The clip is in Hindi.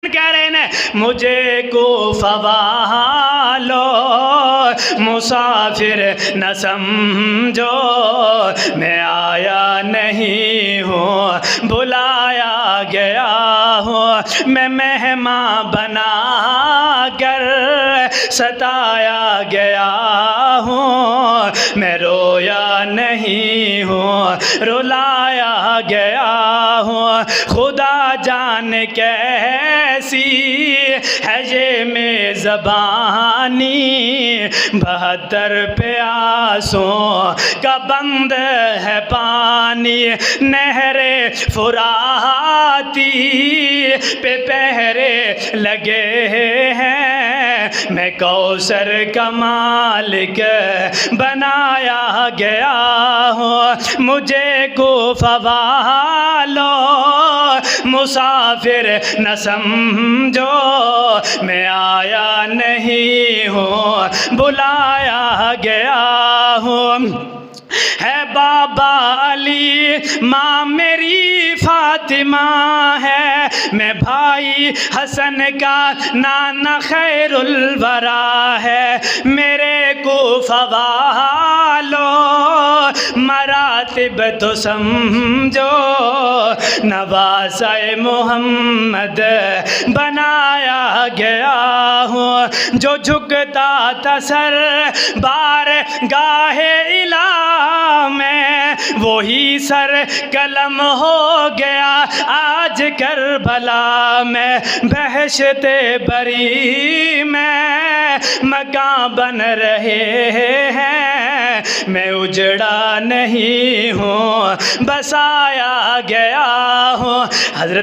कह रहे हैं मुझे को फवालो मुसाफिर न समझो, मैं आया नहीं हूँ बुलाया गया हूँ, मैं मेहमान बना कर सताया गया हूँ, मैं रोया नहीं हूँ रुलाया गया हूँ। खुदा जान कैसी है ये मेज़बानी, 72 प्यासों का बंद है पानी, नहरे फुराती पे पहरे लगे हैं, मैं कौसर का मालिक बनाया गया हूँ, मुझे गुफ़ा वालो मुसाफिर न समझो, मैं आया नहीं हूँ बुलाया गया हूँ। है बाबा अली माँ मेरी फातिमा है, मैं भाई हसन का नाना खैरुल वरा है, मेरे कुफा वालो मरातिब तो समझो, नवाज़े मोहम्मद बनाया गया हूँ, जो झुकता था सर बार गाहे इला में, वही सर कलम हो गया आज करबला में, बहशते बरी में मकान बन रहे हैं, मैं उजड़ा नहीं हूँ बसाया गया हूँ। हज़रत